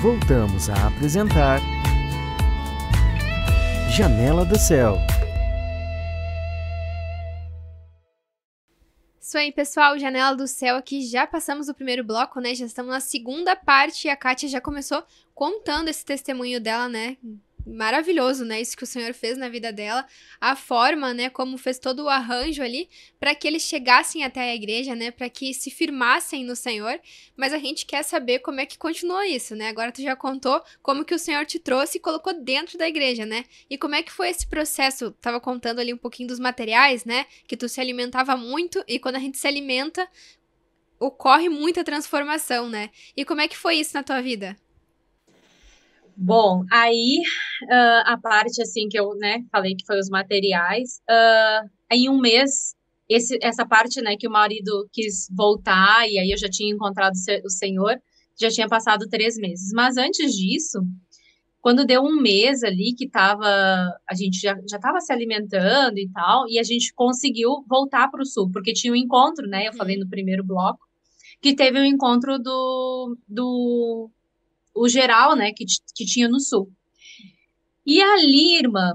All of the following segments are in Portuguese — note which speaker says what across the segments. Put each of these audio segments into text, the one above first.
Speaker 1: voltamos a apresentar Janela do Céu.
Speaker 2: Isso aí, pessoal, Janela do Céu aqui, já passamos o primeiro bloco, né, já estamos na segunda parte e a Kátia já começou contando esse testemunho dela, né, maravilhoso, né, isso que o Senhor fez na vida dela, a forma, né, como fez todo o arranjo ali, para que eles chegassem até a igreja, né, para que se firmassem no Senhor, mas a gente quer saber como é que continuou isso, né, agora tu já contou como que o Senhor te trouxe e colocou dentro da igreja, né, e como é que foi esse processo, tava contando ali um pouquinho dos materiais, né, que tu se alimentava muito, e quando a gente se alimenta, ocorre muita transformação, né, e como é que foi isso na tua vida?
Speaker 3: Bom, aí a parte assim que eu, né, falei que foi os materiais, em um mês, essa parte, né, que o marido quis voltar, e aí eu já tinha encontrado o Senhor, já tinha passado 3 meses. Mas antes disso, quando deu um mês ali que a gente já estava se alimentando e tal, e a gente conseguiu voltar para o sul, porque tinha um encontro, né, eu falei no primeiro bloco, que teve um encontro do o geral, né, que tinha no sul. E ali, irmã,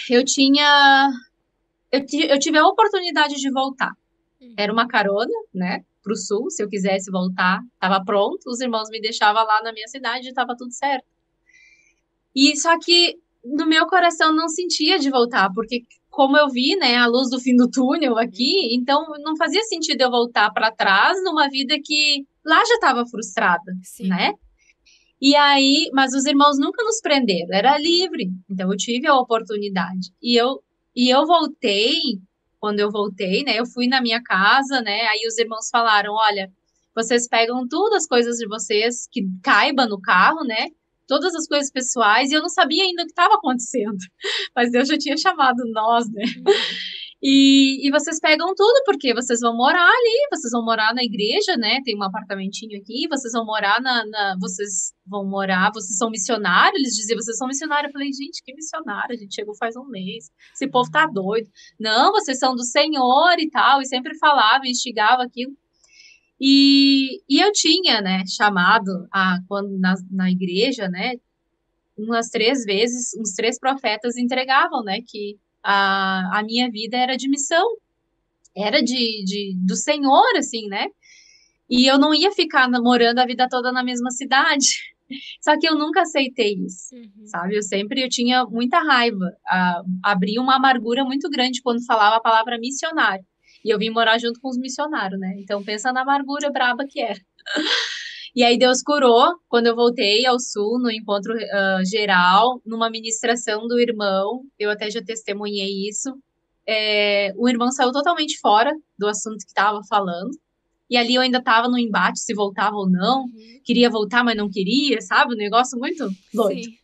Speaker 3: eu tinha. Eu tive a oportunidade de voltar. Era uma carona, né, pro sul, se eu quisesse voltar, estava pronto, os irmãos me deixavam lá na minha cidade e estava tudo certo. E só que no meu coração não sentia de voltar, porque como eu vi, né, a luz do fim do túnel aqui, então não fazia sentido eu voltar para trás numa vida que lá já estava frustrada,
Speaker 2: Sim.
Speaker 3: né? E aí, mas os irmãos nunca nos prenderam, era livre. Então eu tive a oportunidade. E eu voltei, quando eu voltei, né, eu fui na minha casa, né, aí os irmãos falaram, olha, vocês pegam tudo as coisas de vocês que caiba no carro, né? Todas as coisas pessoais, e eu não sabia ainda o que estava acontecendo. Mas Deus já tinha chamado nós, né?
Speaker 2: Uhum.
Speaker 3: E vocês pegam tudo, porque vocês vão morar ali, vocês vão morar na igreja, né? Tem um apartamentinho aqui, vocês vão morar vocês vão morar, vocês são missionários, eles diziam, vocês são missionários. Eu falei, gente, que missionário? A gente chegou faz um mês, esse povo tá doido. Não, vocês são do Senhor e tal, e sempre falava, instigava aquilo. E eu tinha, né, chamado quando na igreja, né, umas 3 vezes, uns 3 profetas entregavam, né, que a minha vida era de missão, era do Senhor, assim, né? E eu não ia ficar morando a vida toda na mesma cidade. Só que eu nunca aceitei isso,
Speaker 2: Uhum.
Speaker 3: sabe? Eu tinha muita raiva, abri uma amargura muito grande quando falava a palavra missionário. E eu vim morar junto com os missionários, né? Então pensa na amargura braba que era. E aí Deus curou quando eu voltei ao sul, no encontro geral, numa ministração do irmão. Eu até já testemunhei isso. O irmão saiu totalmente fora do assunto que estava falando. E ali eu ainda estava no embate se voltava ou não.
Speaker 2: Uhum.
Speaker 3: Queria voltar, mas não queria, sabe? Um negócio muito doido.
Speaker 2: Sim.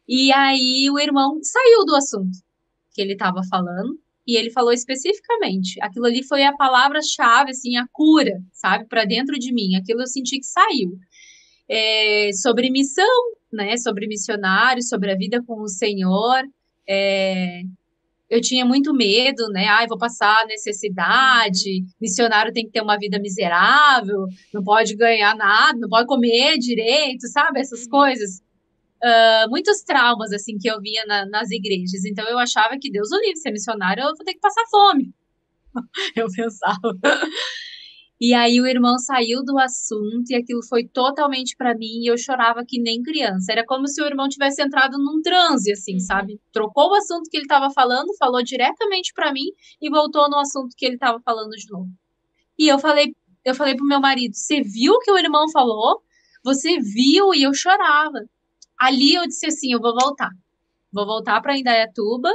Speaker 3: E aí o irmão saiu do assunto que ele estava falando. E ele falou especificamente. Aquilo ali foi a palavra-chave, assim, a cura, sabe? Para dentro de mim. Aquilo eu senti que saiu. Sobre missão, né? Sobre missionários, sobre a vida com o Senhor. É, eu tinha muito medo, né? Ai, vou passar necessidade, missionário tem que ter uma vida miserável, não pode ganhar nada, não pode comer direito, sabe? Essas
Speaker 2: Uhum.
Speaker 3: coisas. Muitos traumas, assim, que eu via nas igrejas. Então, eu achava que Deus o livre, ser missionário, eu vou ter que passar fome. Eu pensava. E aí o irmão saiu do assunto e aquilo foi totalmente para mim e eu chorava que nem criança. Era como se o irmão tivesse entrado num transe, assim,
Speaker 2: Uhum.
Speaker 3: sabe? Trocou o assunto que ele estava falando, falou diretamente para mim e voltou no assunto que ele estava falando de novo. E eu falei pro meu marido: "Você viu o que o irmão falou? Você viu?" E eu chorava. Ali eu disse assim: "Eu vou voltar. Vou voltar para Indaiatuba,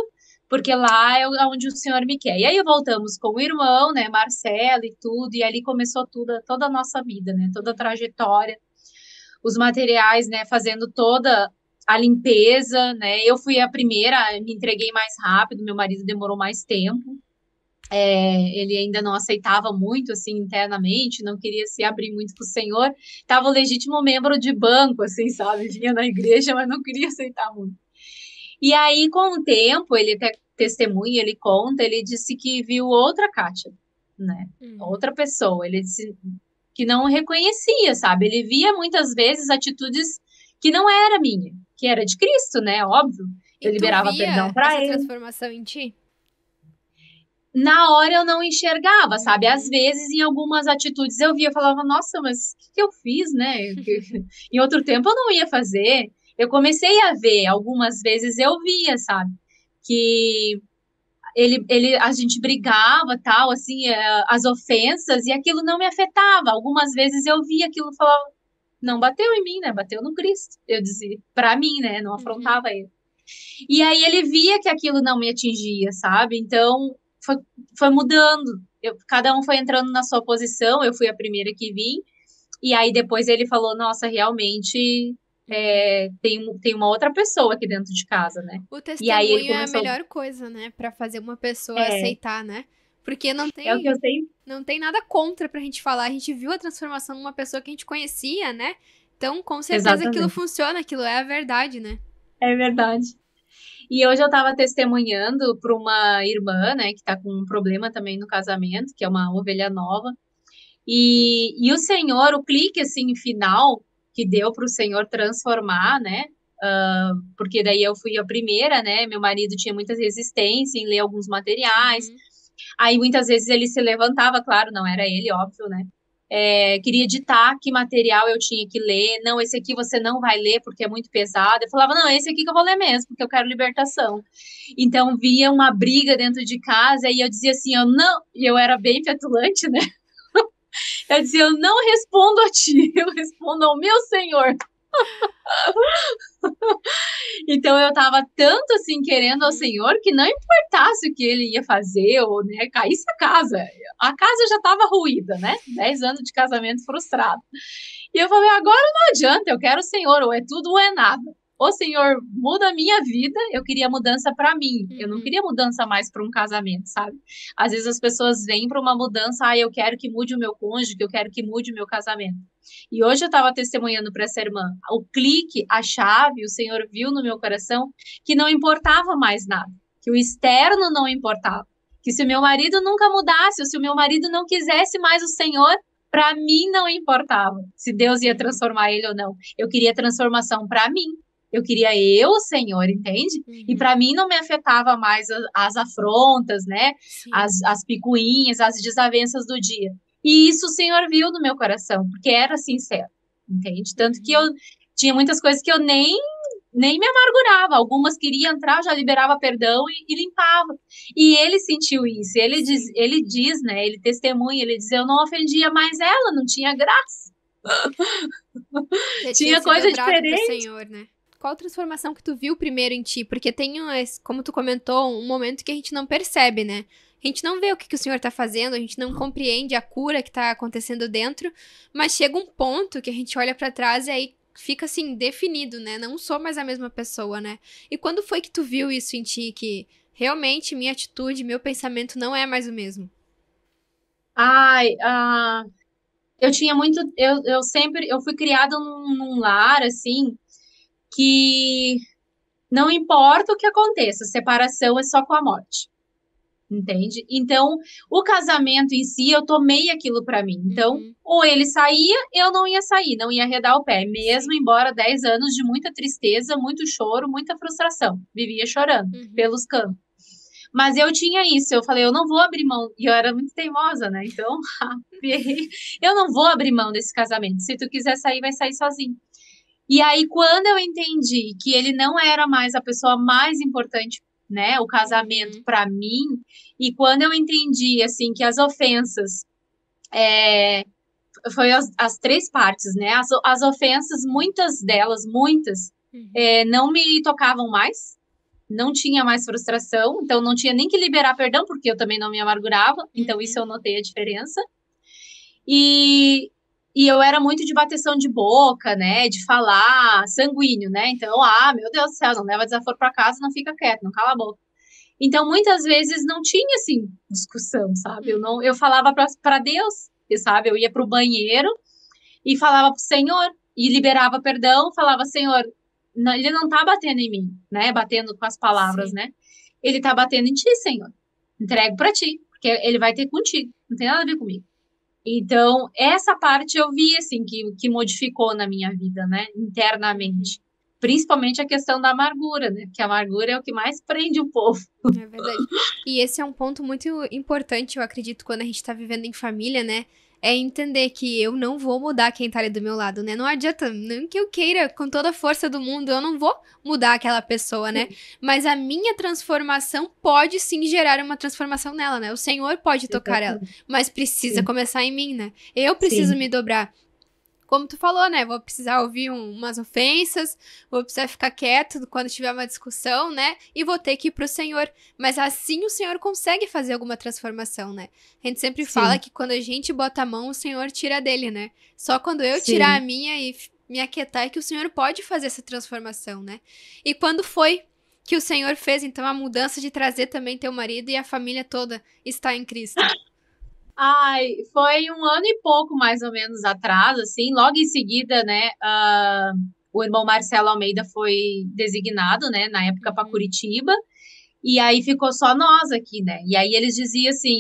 Speaker 3: porque lá é onde o Senhor me quer." E aí voltamos com o irmão, né, Marcelo e tudo, e ali começou tudo, toda a nossa vida, né, toda a trajetória, os materiais, né, fazendo toda a limpeza, né. Eu fui a primeira, me entreguei mais rápido, meu marido demorou mais tempo. Ele ainda não aceitava muito, assim, internamente, não queria se abrir muito para o Senhor. Tava o legítimo membro de banco, assim, sabe? Vinha na igreja, mas não queria aceitar muito. E aí, com o tempo, ele até testemunha, ele conta, ele disse que viu outra Kátia, né?
Speaker 2: Uhum.
Speaker 3: Outra pessoa. Ele disse, que não reconhecia, sabe? Ele via muitas vezes atitudes que não era minha, que era de Cristo, né? Óbvio.
Speaker 2: E
Speaker 3: Eu
Speaker 2: tu
Speaker 3: liberava perdão
Speaker 2: via
Speaker 3: para
Speaker 2: essa
Speaker 3: ele.
Speaker 2: transformação em ti?
Speaker 3: Na hora eu não enxergava, sabe? Às
Speaker 2: Uhum.
Speaker 3: vezes, em algumas atitudes eu via, eu falava, nossa, mas o que eu fiz, né? Em outro tempo eu não ia fazer. Eu comecei a ver, algumas vezes eu via, sabe? Que a gente brigava, tal, assim, as ofensas, e aquilo não me afetava. Algumas vezes eu via aquilo e falava, não bateu em mim, né? Bateu no Cristo. Eu dizia, pra mim, né? Não
Speaker 2: Uhum.
Speaker 3: afrontava ele. E aí ele via que aquilo não me atingia, sabe? Então foi mudando. Cada um foi entrando na sua posição, eu fui a primeira que vim. E aí depois ele falou, nossa, realmente
Speaker 2: Uhum.
Speaker 3: tem uma outra pessoa aqui dentro de casa, né?
Speaker 2: O
Speaker 3: E aí ele
Speaker 2: testemunho é a
Speaker 3: começou,
Speaker 2: melhor coisa, né, pra fazer uma pessoa
Speaker 3: é,
Speaker 2: aceitar, né? Porque não
Speaker 3: é o que eu
Speaker 2: tem,
Speaker 3: sei,
Speaker 2: não tem nada contra pra gente falar. A gente viu a transformação numa pessoa que a gente conhecia, né? Então, com certeza aquilo
Speaker 3: exatamente,
Speaker 2: funciona, aquilo é a verdade, né?
Speaker 3: é verdade. E hoje eu estava testemunhando para uma irmã, né, que está com um problema também no casamento, que é uma ovelha nova. E o Senhor, o clique assim final que deu para o Senhor transformar, né? Porque daí eu fui a primeira, né? Meu marido tinha muita resistência em ler alguns materiais.
Speaker 2: Uhum.
Speaker 3: Aí muitas vezes ele se levantava, claro, não era ele, óbvio, né? Queria ditar que material eu tinha que ler. Não, esse aqui você não vai ler porque é muito pesado. Eu falava, não, esse aqui que eu vou ler mesmo, porque eu quero libertação. Então via uma briga dentro de casa e eu dizia assim, eu não, e eu era bem petulante, né? Eu dizia, eu não respondo a ti, eu respondo ao meu Senhor. Então eu tava tanto assim querendo ao
Speaker 2: Uhum.
Speaker 3: Senhor que não importasse o que ele ia fazer ou né, caísse a casa. A casa já tava ruída, né? 10 anos de casamento frustrado. E eu falei, agora não adianta, eu quero o Senhor, ou é tudo ou é nada. Ô Senhor, muda a minha vida. Eu queria mudança para mim. Eu não
Speaker 2: Uhum.
Speaker 3: queria mudança mais para um casamento, sabe? Às vezes as pessoas vêm para uma mudança, eu quero que mude o meu cônjuge, que eu quero que mude o meu casamento. E hoje eu estava testemunhando para essa irmã, o clique, a chave, o Senhor viu no meu coração que não importava mais nada, que o externo não importava, que se o meu marido nunca mudasse, ou se o meu marido não quisesse mais o Senhor, para mim não importava se Deus ia
Speaker 2: Uhum.
Speaker 3: transformar ele ou não. Eu queria transformação para mim. Eu queria eu, o Senhor, entende? E
Speaker 2: Uhum.
Speaker 3: para mim não me afetava mais as afrontas, né?
Speaker 2: Sim.
Speaker 3: As picuinhas, as desavenças do dia. E isso o Senhor viu no meu coração, porque era sincero, entende? Tanto que eu
Speaker 2: Uhum.
Speaker 3: tinha muitas coisas que eu nem me amargurava. Algumas queria entrar, já liberava perdão e limpava. E ele sentiu isso.
Speaker 2: Sim.
Speaker 3: Ele diz, né? Ele testemunha, ele diz, eu não ofendia mais ela, não tinha graça.
Speaker 2: Já tinha
Speaker 3: Tinha
Speaker 2: se
Speaker 3: coisa
Speaker 2: dobrado pro
Speaker 3: diferente.
Speaker 2: Senhor, né? Qual transformação que tu viu primeiro em ti? Porque tem, como tu comentou, um momento que a gente não percebe, né? A gente não vê o que o Senhor tá fazendo, a gente não compreende a cura que tá acontecendo dentro, mas chega um ponto que a gente olha pra trás e aí fica assim, definido, né? Não sou mais a mesma pessoa, né? E quando foi que tu viu isso em ti, que realmente minha atitude, meu pensamento não é mais o mesmo?
Speaker 3: Ai, eu tinha muito. Eu fui criada num lar, assim, que não importa o que aconteça, separação é só com a morte. Entende? Então, o casamento em si, eu tomei aquilo para mim. Então,
Speaker 2: Uhum.
Speaker 3: ou ele saía, eu não ia sair, não ia arredar o pé, mesmo
Speaker 2: Sim.
Speaker 3: embora 10 anos de muita tristeza, muito choro, muita frustração. Vivia chorando
Speaker 2: Uhum.
Speaker 3: pelos cantos. Mas eu tinha isso, eu falei, eu não vou abrir mão. E eu era muito teimosa, né? Então, eu não vou abrir mão desse casamento. Se tu quiser sair, vai sair sozinho. E aí, quando eu entendi que ele não era mais a pessoa mais importante, né, o casamento
Speaker 2: Uhum.
Speaker 3: para mim, e quando eu entendi, assim, que as ofensas, foi as três partes, né, as ofensas, muitas delas, muitas,
Speaker 2: Uhum.
Speaker 3: não me tocavam mais, não tinha mais frustração, então não tinha nem que liberar perdão, porque eu também não me amargurava, então isso
Speaker 2: Uhum.
Speaker 3: eu notei a diferença. E, e eu era muito de bateção de boca, né? De falar sanguíneo, né? Então, meu Deus do céu, não leva desaforo para casa, não fica quieto, não cala a boca. Então, muitas vezes não tinha assim discussão, sabe?
Speaker 2: Uhum.
Speaker 3: Eu falava para Deus, sabe? Eu ia para o banheiro e falava para o Senhor e liberava perdão, falava, Senhor, ele não tá batendo em mim, né? Batendo com as palavras,
Speaker 2: Sim.
Speaker 3: né? Ele tá batendo em ti, Senhor. Entrego para ti, porque ele vai ter contigo, não tem nada a ver comigo. Então, essa parte eu vi, assim, que modificou na minha vida, né, internamente. Principalmente a questão da amargura, né, porque a amargura é o que mais prende o povo.
Speaker 2: É verdade. E esse é um ponto muito importante, eu acredito, quando a gente tá vivendo em família, né? É entender que eu não vou mudar quem tá ali do meu lado, né? Não adianta, nem que eu queira, com toda a força do mundo, eu não vou mudar aquela pessoa, né? Mas a minha transformação pode sim gerar uma transformação nela, né? O Senhor pode tocar ela, mas precisa
Speaker 3: Sim.
Speaker 2: começar em mim, né? Eu preciso
Speaker 3: Sim.
Speaker 2: me dobrar. Como tu falou, né? Vou precisar ouvir umas ofensas, vou precisar ficar quieto quando tiver uma discussão, né? E vou ter que ir pro Senhor. Mas assim o Senhor consegue fazer alguma transformação, né? A gente sempre fala
Speaker 3: Sim.
Speaker 2: que quando a gente bota a mão, o Senhor tira dele, né? Só quando eu
Speaker 3: Sim.
Speaker 2: tirar a minha e me aquietar é que o Senhor pode fazer essa transformação, né? E quando foi que o Senhor fez, então, a mudança de trazer também teu marido e a família toda está em Cristo?
Speaker 3: Ai, foi 1 ano e pouco, mais ou menos, atrás, assim, logo em seguida, né, o irmão Marcelo Almeida foi designado, né, na época para Curitiba, e aí ficou só nós aqui, né, e aí eles diziam assim,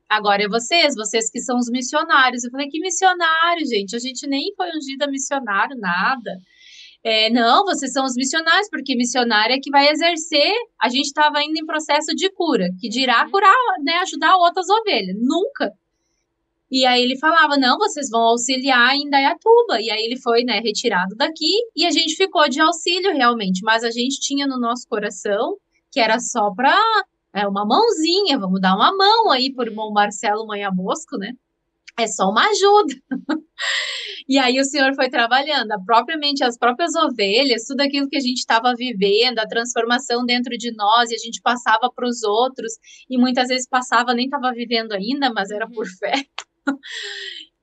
Speaker 3: agora é vocês que são os missionários. Eu falei, que missionário, gente? A gente nem foi ungida missionário, nada. Não, vocês são os missionários, porque missionário é que vai exercer. A gente estava indo em processo de cura, que dirá curar, né, ajudar outras ovelhas. Nunca. E aí ele falava, não, vocês vão auxiliar em Indaiatuba. E aí ele foi, né, retirado daqui e a gente ficou de auxílio realmente. Mas a gente tinha no nosso coração que era só para uma mãozinha, vamos dar uma mão aí por irmão Marcelo Manha Bosco, né? É só uma ajuda. E aí o Senhor foi trabalhando, propriamente as próprias ovelhas, tudo aquilo que a gente estava vivendo, a transformação dentro de nós, e a gente passava para os outros, e muitas vezes passava, nem estava vivendo ainda, mas era por fé.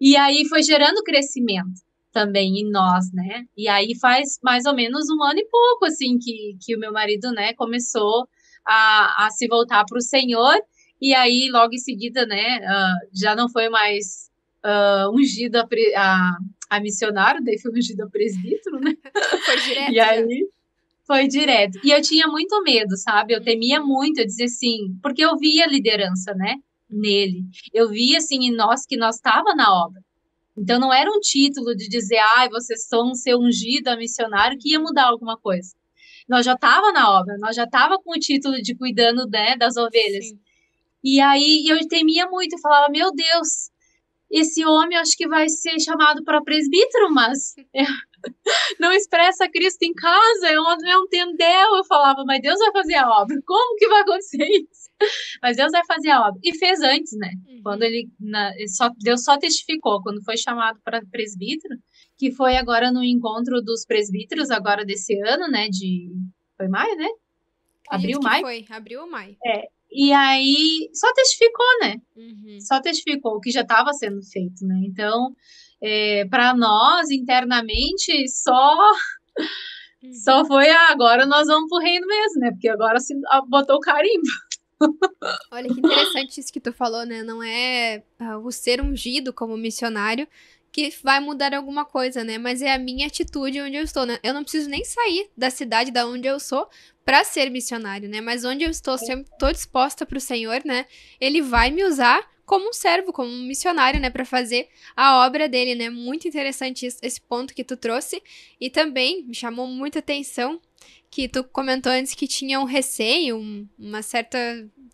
Speaker 3: E aí foi gerando crescimento também em nós, né? E aí faz mais ou menos 1 ano e pouco, assim, que o meu marido, né, começou a se voltar para o Senhor, e aí logo em seguida, né, já não foi mais ungido a missionário, daí foi ungido a presbítero, né?
Speaker 2: Foi direto.
Speaker 3: E aí foi direto. E eu tinha muito medo, sabe? Eu temia muito, eu dizia assim, porque eu via a liderança, né? Nele. Eu via, assim, em nós que nós estava na obra. Então não era um título de dizer, vocês são ser ungido a missionário que ia mudar alguma coisa. Nós já estava na obra, nós já estava com o título de cuidando, né, das ovelhas.
Speaker 2: Sim.
Speaker 3: E aí eu temia muito, eu falava, meu Deus, esse homem acho que vai ser chamado para presbítero, mas não expressa Cristo em casa, eu não entendeu. Eu falava, mas Deus vai fazer a obra, como que vai acontecer isso? Mas Deus vai fazer a obra. E fez antes, né? Quando Deus só testificou, quando foi chamado para presbítero, que foi agora no encontro dos presbíteros, agora desse ano, né? Foi maio, né?
Speaker 2: Acredito
Speaker 3: Abril,
Speaker 2: que
Speaker 3: maio?
Speaker 2: foi, abril ou maio.
Speaker 3: E aí só testificou, né? Só testificou o que já estava sendo feito, né? Então, para nós, internamente, só foi agora nós vamos pro reino mesmo, né? Porque agora se botou o carimbo.
Speaker 2: Olha que interessante isso que tu falou, né? Não é o ser ungido como missionário que vai mudar alguma coisa, né? Mas é a minha atitude onde eu estou, né? Eu não preciso nem sair da cidade da onde eu sou para ser missionário, né? Mas onde eu estou, sempre estou disposta para o Senhor, né? Ele vai me usar como um servo, como um missionário, né? Para fazer a obra dele, né? Muito interessante esse ponto que tu trouxe. E também me chamou muita atenção que tu comentou antes que tinha um receio, uma certa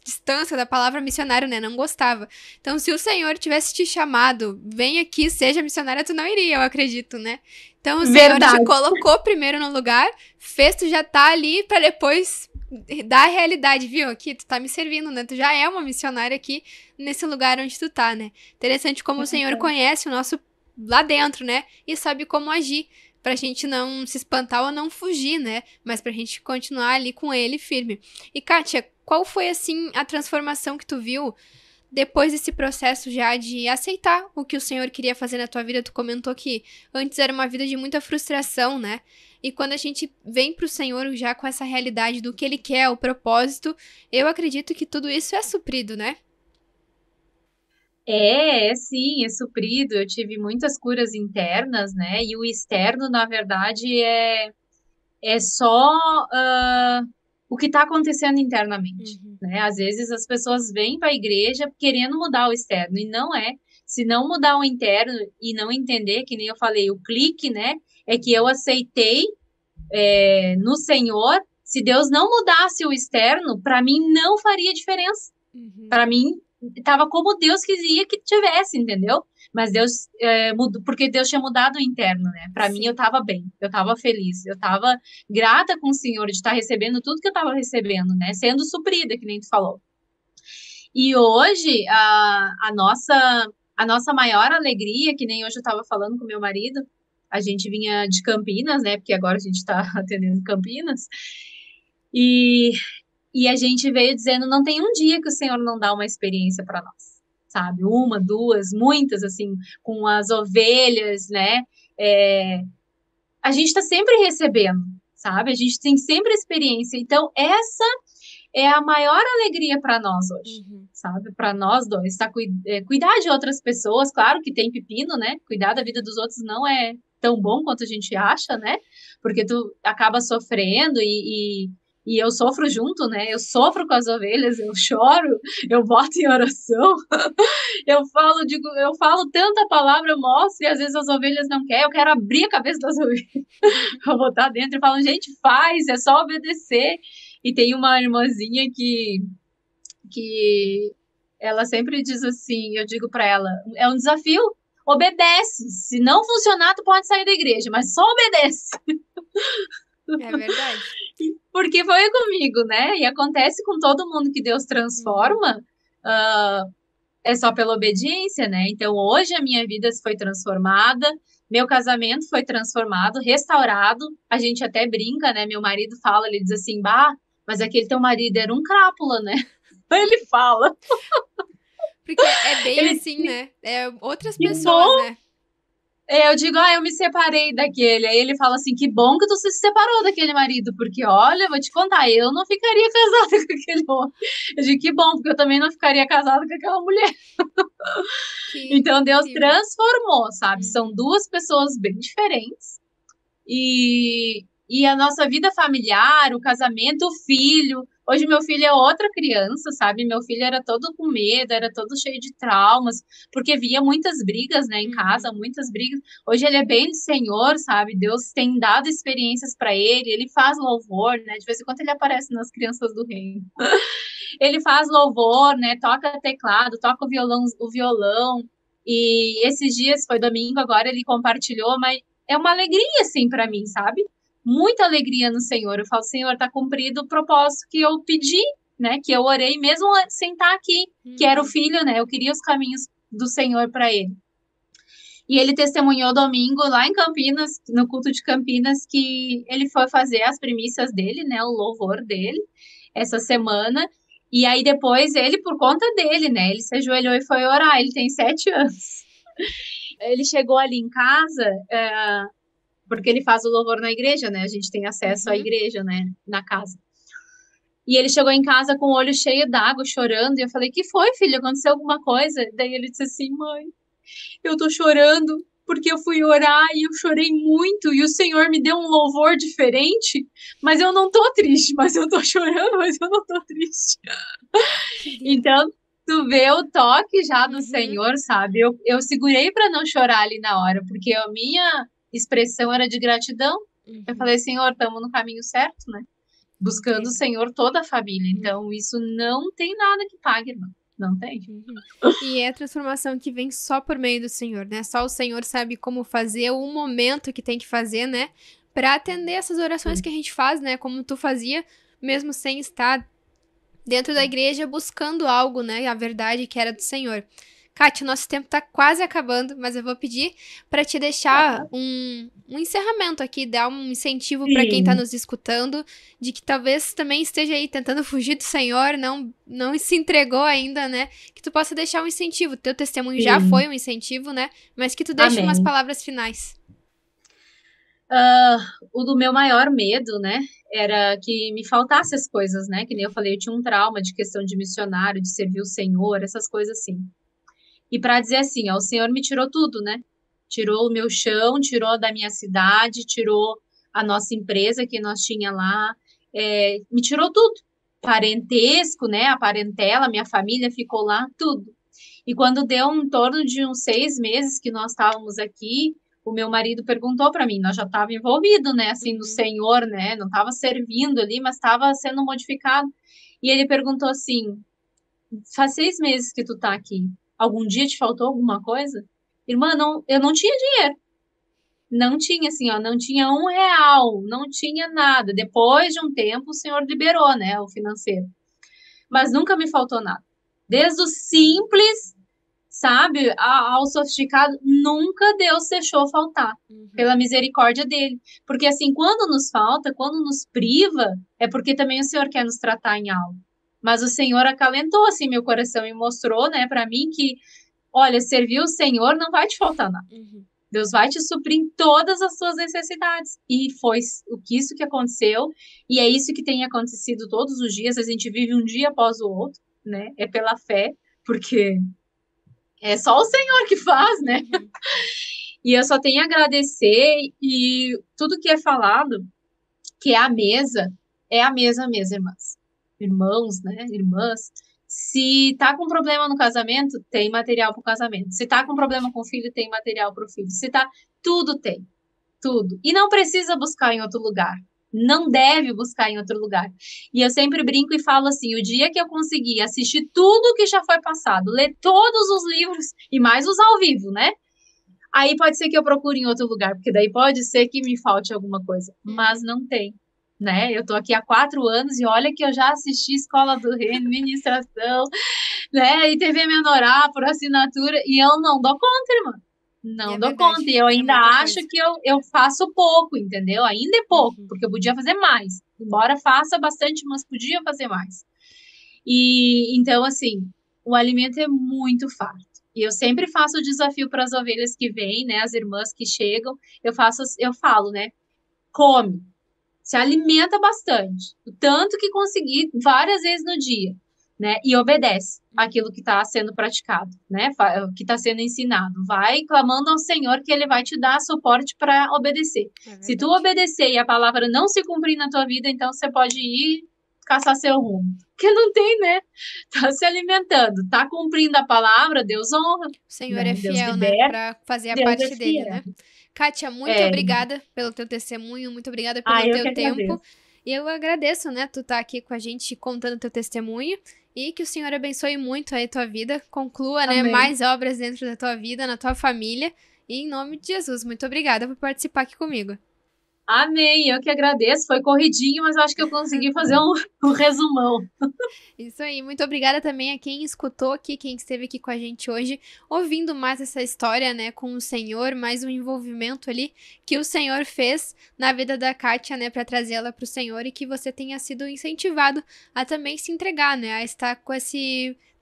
Speaker 2: distância da palavra missionário, né? Não gostava. Então, se o Senhor tivesse te chamado, vem aqui, seja missionária, tu não iria, eu acredito, né? Então, o Senhor te colocou primeiro no lugar, fez tu já tá ali pra depois dar a realidade, viu? Aqui, tu tá me servindo, né? Tu já é uma missionária aqui nesse lugar onde tu tá, né? Interessante como o Senhor conhece o nosso lá dentro, né? E sabe como agir. Pra gente não se espantar ou não fugir, né? Mas pra gente continuar ali com ele firme. E, Kátia, qual foi, assim, a transformação que tu viu depois desse processo já de aceitar o que o Senhor queria fazer na tua vida? Tu comentou que antes era uma vida de muita frustração, né? E quando a gente vem pro Senhor já com essa realidade do que Ele quer, o propósito, eu acredito que tudo isso é suprido, né?
Speaker 3: Sim, é suprido. Eu tive muitas curas internas, né? E o externo, na verdade, é só o que está acontecendo internamente, né? Às vezes as pessoas vêm para a igreja querendo mudar o externo e não é. se não mudar o interno e não entender, que nem eu falei, o clique, né, é que eu aceitei no Senhor. Se Deus não mudasse o externo, para mim não faria diferença. Para mim, estava como Deus queria que tivesse, entendeu? Mas Deus mudou, porque Deus tinha mudado o interno, né? Para mim, eu estava bem, eu estava feliz, eu estava grata com o Senhor de estar recebendo tudo que eu estava recebendo, né? Sendo suprida, que nem tu falou. E hoje, a nossa maior alegria, que nem hoje eu estava falando com meu marido, a gente vinha de Campinas, né? Porque agora a gente está atendendo Campinas. E a gente veio dizendo, não tem um dia que o Senhor não dá uma experiência para nós, sabe? Uma, duas, muitas, assim, com as ovelhas, né? A gente está sempre recebendo, sabe? A gente tem sempre experiência. Então, essa é a maior alegria para nós hoje, sabe? Para nós dois, tá? Cuidar de outras pessoas, claro que tem pepino, né? Cuidar da vida dos outros não é tão bom quanto a gente acha, né? Porque tu acaba sofrendo e eu sofro junto, né? Eu sofro com as ovelhas, eu choro, eu boto em oração, eu falo tanta palavra, eu mostro, e às vezes as ovelhas não querem, eu quero abrir a cabeça das ovelhas, vou botar dentro e falo, gente, faz, é só obedecer. E tem uma irmãzinha que ela sempre diz assim, eu digo para ela, é um desafio, obedece, se não funcionar, tu pode sair da igreja, mas só obedece.
Speaker 2: É verdade.
Speaker 3: Porque foi comigo, né? E acontece com todo mundo que Deus transforma, é só pela obediência, né? Então, hoje a minha vida foi transformada, meu casamento foi transformado, restaurado. A gente até brinca, né? Meu marido fala, ele diz assim, bah, mas aquele teu marido era um crápula, né? Ele fala.
Speaker 2: Porque é bem
Speaker 3: Ele
Speaker 2: assim, né? É outras
Speaker 3: que
Speaker 2: pessoas,
Speaker 3: bom.
Speaker 2: né?
Speaker 3: Eu digo, eu me separei daquele. Aí ele fala assim, que bom que tu se separou daquele marido, porque olha, vou te contar, eu não ficaria casada com aquele homem. Eu digo, que bom, porque eu também não ficaria casada com aquela mulher. Então Deus transformou, sabe? São duas pessoas bem diferentes. E a nossa vida familiar, o casamento, o filho. Hoje meu filho é outra criança, sabe? Meu filho era todo com medo, era todo cheio de traumas, porque via muitas brigas, né, em casa, muitas brigas. Hoje ele é bem do Senhor, sabe? Deus tem dado experiências para ele, ele faz louvor, né? De vez em quando ele aparece nas crianças do reino. Ele faz louvor, né? Toca teclado, toca o violão. E esses dias, foi domingo agora, ele compartilhou, mas é uma alegria, assim, para mim, sabe? Muita alegria no Senhor. Eu falo, Senhor, tá cumprido o propósito que eu pedi, né? Que eu orei mesmo sem estar aqui, que era o filho, né? Eu queria os caminhos do Senhor para ele. E ele testemunhou domingo lá em Campinas, no culto de Campinas, que ele foi fazer as primícias dele, né? O louvor dele, essa semana. E aí depois ele, por conta dele, né? Ele se ajoelhou e foi orar. Ele tem 7 anos. Ele chegou ali em casa, porque ele faz o louvor na igreja, né? A gente tem acesso à igreja, né? Na casa. E ele chegou em casa com o olho cheio d'água, chorando. E eu falei, que foi, filho? Aconteceu alguma coisa? Daí ele disse assim, mãe, eu tô chorando porque eu fui orar e eu chorei muito e o Senhor me deu um louvor diferente, mas eu não tô triste, mas eu tô chorando, mas eu não tô triste. Então, tu vê o toque já do Senhor, sabe? Eu segurei para não chorar ali na hora, porque a minha expressão era de gratidão. Eu falei, Senhor, estamos no caminho certo, né? Buscando o Senhor toda a família. Então, isso não tem nada que pague, irmão. Não tem.
Speaker 2: E é a transformação que vem só por meio do Senhor, né? Só o Senhor sabe como fazer, o momento que tem que fazer, né? Pra atender essas orações que a gente faz, né? Como tu fazia, mesmo sem estar dentro da igreja, buscando algo, né? A verdade que era do Senhor. Kátia, nosso tempo tá quase acabando, mas eu vou pedir para te deixar um encerramento aqui, dar um incentivo para quem tá nos escutando, de que talvez também esteja aí tentando fugir do Senhor, não se entregou ainda, né? Que tu possa deixar um incentivo. Teu testemunho já foi um incentivo, né? Mas que tu deixe umas palavras finais.
Speaker 3: O do meu maior medo, né? Era que me faltasse as coisas, né? Que nem eu falei, eu tinha um trauma de questão de missionário, de servir o Senhor, essas coisas assim. E para dizer assim, ó, o Senhor me tirou tudo, né? Tirou o meu chão, tirou da minha cidade, tirou a nossa empresa que nós tinha lá, me tirou tudo. Parentesco, né? A parentela, minha família ficou lá, tudo. E quando deu em torno de uns 6 meses que nós estávamos aqui, o meu marido perguntou para mim, nós já estava envolvido, né, assim, no Senhor, né, não estava servindo ali, mas estava sendo modificado. E ele perguntou assim, faz 6 meses que tu tá aqui, algum dia te faltou alguma coisa? Irmã, não, eu não tinha dinheiro. Não tinha, assim, ó, não tinha R$ 1, não tinha nada. Depois de um tempo, o Senhor liberou, né, o financeiro. Mas nunca me faltou nada. Desde o simples, sabe, ao sofisticado, nunca Deus deixou faltar, pela misericórdia dele. Porque, assim, quando nos falta, quando nos priva, é porque também o Senhor quer nos tratar em algo. Mas o Senhor acalentou, assim, meu coração e mostrou, né, para mim que, olha, servir o Senhor não vai te faltar nada. Deus vai te suprir em todas as suas necessidades. E foi isso que aconteceu. E é isso que tem acontecido todos os dias. A gente vive um dia após o outro, né? É pela fé, porque é só o Senhor que faz, né? E eu só tenho a agradecer. E tudo que é falado, que é a mesa mesmo, irmãs. Irmãos, né? Irmãs. Se tá com problema no casamento, tem material para o casamento. Se tá com problema com o filho, tem material para o filho. Se tá, tudo tem. Tudo. E não precisa buscar em outro lugar. Não deve buscar em outro lugar. E eu sempre brinco e falo assim, o dia que eu conseguir assistir tudo que já foi passado, ler todos os livros e mais os ao vivo, né? Aí pode ser que eu procure em outro lugar, porque daí pode ser que me falte alguma coisa. Mas não tem. Né? Eu tô aqui há 4 anos e olha que eu já assisti Escola do Reino, ministração, né? E TV Menorá por assinatura e eu não dou conta, irmã. Não dou conta. E eu ainda acho que eu faço pouco, entendeu? Ainda é pouco, porque eu podia fazer mais. Embora faça bastante, mas podia fazer mais. E então, assim, o alimento é muito farto. E eu sempre faço o desafio para as ovelhas que vêm, né? As irmãs que chegam, eu falo, né? Come. Se alimenta bastante, o tanto que conseguir várias vezes no dia, né? E obedece aquilo que está sendo praticado, né? Que está sendo ensinado. Vai clamando ao Senhor que Ele vai te dar suporte para obedecer. Se tu obedecer e a palavra não se cumprir na tua vida, então você pode ir caçar seu rumo. Porque não tem, né? Tá se alimentando, tá cumprindo a palavra, Deus honra.
Speaker 2: O Senhor é fiel, né? Para fazer a parte dele, né? Kátia, muito obrigada pelo teu testemunho, muito obrigada pelo teu tempo. E eu agradeço, né, tu tá aqui com a gente contando teu testemunho e que o Senhor abençoe muito aí a tua vida, conclua, né, mais obras dentro da tua vida, na tua família. E em nome de Jesus, muito obrigada por participar aqui comigo.
Speaker 3: Amém, eu que agradeço, foi corridinho, mas eu acho que eu consegui fazer um resumão.
Speaker 2: Isso aí, muito obrigada também a quem escutou aqui, quem esteve aqui com a gente hoje, ouvindo mais essa história, né, com o Senhor, mais um envolvimento ali que o Senhor fez na vida da Kátia, né, para trazê-la para o Senhor e que você tenha sido incentivado a também se entregar, né, a estar com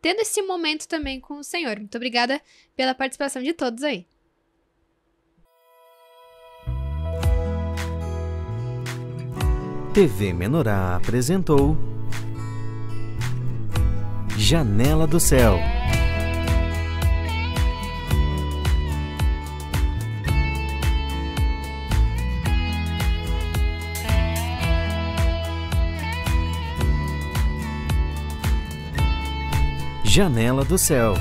Speaker 2: tendo esse momento também com o Senhor. Muito obrigada pela participação de todos aí.
Speaker 1: TV Menorá apresentou Janela do Céu. Janela do Céu.